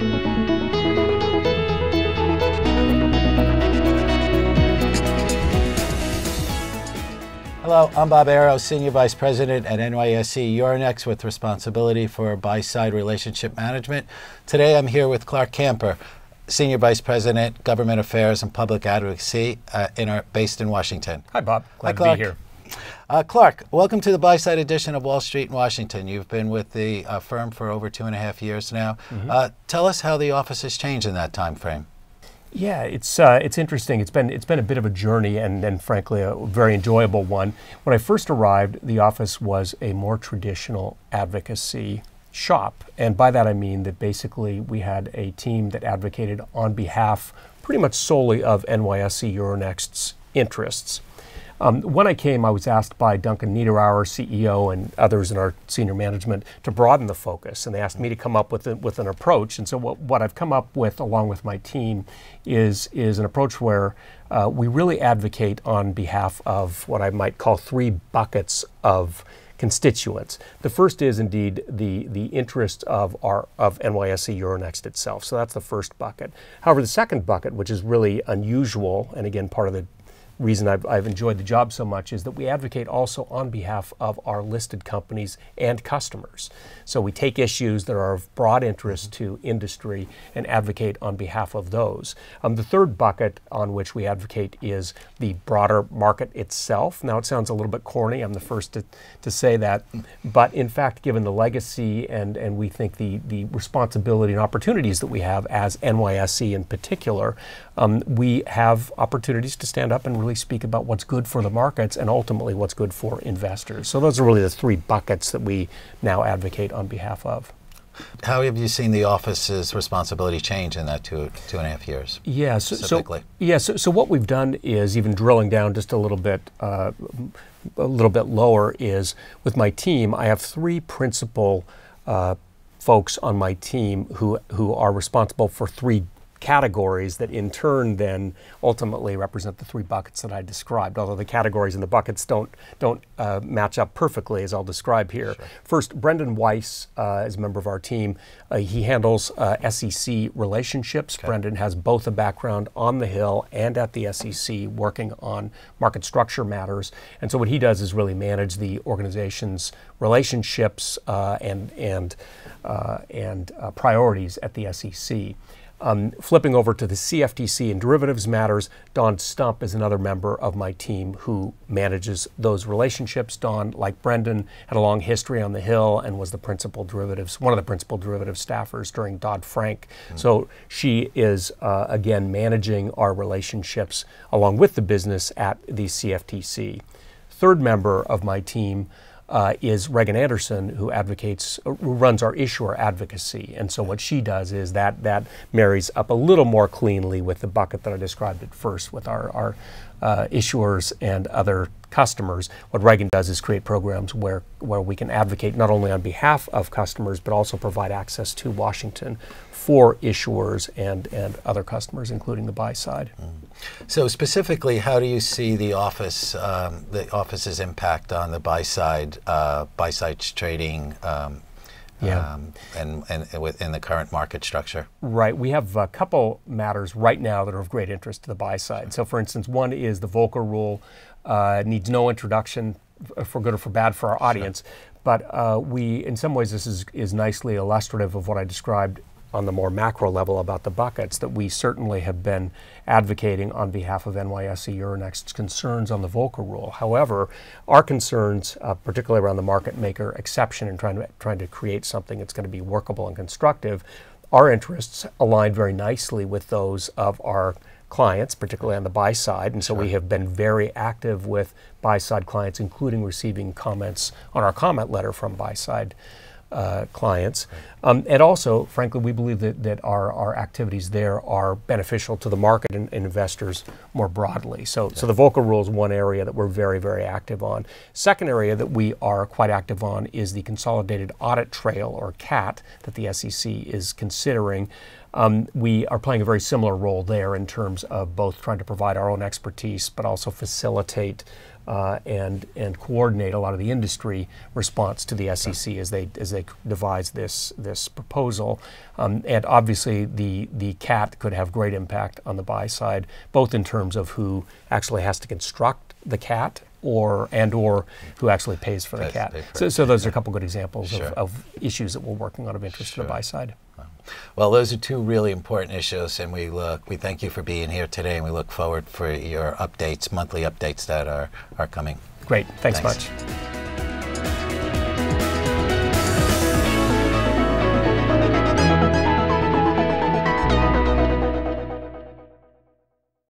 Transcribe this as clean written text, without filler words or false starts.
Hello, I'm Bob Airo, Senior Vice President at NYSE Euronext with responsibility for buy-side relationship management. Today I'm here with Clarke Camper, Senior Vice President, Government Affairs and Public Advocacy based in Washington. Hi, Bob. Glad Hi, to be here. Clarke, welcome to the buy-side edition of Wall Street in Washington. You've been with the firm for over 2.5 years now. Tell us how the office has changed in that time frame. Yeah, it's interesting. It's been a bit of a journey, and frankly, a very enjoyable one. When I first arrived, the office was a more traditional advocacy shop, and by that I mean that basically we had a team that advocated on behalf, pretty much solely, of NYSE Euronext's interests. When I came, I was asked by Duncan Niederauer, CEO, and others in our senior management to broaden the focus, and they asked me to come up with an approach. And so what I've come up with, along with my team, is an approach where we really advocate on behalf of what I might call 3 buckets of constituents. The first is indeed the interest of NYSE Euronext itself. So that's the first bucket. However, the second bucket, which is really unusual, and again part of the reason I've enjoyed the job so much, is that we advocate also on behalf of our listed companies and customers. So we take issues that are of broad interest to industry and advocate on behalf of those. The third bucket on which we advocate is the broader market itself. Now, it sounds a little bit corny, I'm the first to say that, but in fact, given the legacy and we think the responsibility and opportunities that we have as NYSE in particular, we have opportunities to stand up and really speak about what's good for the markets and ultimately what's good for investors. So those are really the 3 buckets that we now advocate on behalf of. How have you seen the office's responsibility change in that 2.5 years? Yeah, so what we've done is, even drilling down just a little bit lower, is with my team, I have 3 principal folks on my team who are responsible for 3 categories that in turn then ultimately represent the 3 buckets that I described, although the categories and the buckets don't match up perfectly, as I'll describe here. Sure. First, Brendan Weiss is a member of our team. He handles SEC relationships. Okay. Brendan has both a background on the Hill and at the SEC working on market structure matters, and so what he does is really manage the organization's relationships and priorities at the SEC. Flipping over to the CFTC and derivatives matters, Don Stump is another member of my team who manages those relationships. Don, like Brendan, had a long history on the Hill and was one of the principal derivative staffers during Dodd-Frank. So she is, again, managing our relationships along with the business at the CFTC. Third member of my team is Regan Anderson, who runs our issuer advocacy. And so what she does is that marries up a little more cleanly with the bucket that I described at first with our issuers and other customers. What Regan does is create programs where we can advocate not only on behalf of customers, but also provide access to Washington for issuers and other customers, including the buy side. So specifically, how do you see the office's impact on the buy side trading and within the current market structure? Right. We have a couple matters right now that are of great interest to the buy side. So for instance, one is the Volcker rule. Needs no introduction for good or for bad for our audience. Sure. But in some ways, this is nicely illustrative of what I described on the more macro level about the buckets, that we certainly have been advocating on behalf of NYSE Euronext's concerns on the Volcker rule. However, our concerns, particularly around the market maker exception and trying to create something that's going to be workable and constructive, our interests align very nicely with those of our clients, particularly on the buy side, and so we have been very active with buy side clients, including receiving comments on our comment letter from buy side clients. And also, frankly, we believe that our activities there are beneficial to the market and investors more broadly. So the Volcker rule is one area that we're very, very active on. Second area that we are quite active on is the Consolidated Audit Trail, or CAT, that the SEC is considering. We are playing a very similar role there in terms of both trying to provide our own expertise, but also facilitate and coordinate a lot of the industry response to the SEC as they devise this proposal. And obviously, the CAT could have great impact on the buy side, both in terms of who actually has to construct the CAT or who actually pays for the CAT. So those are a couple good examples of issues that we're working on of interest to the buy side. Well, those are two really important issues, and we thank you for being here today, and we look forward for your updates, monthly updates that are coming. Great. Thanks much.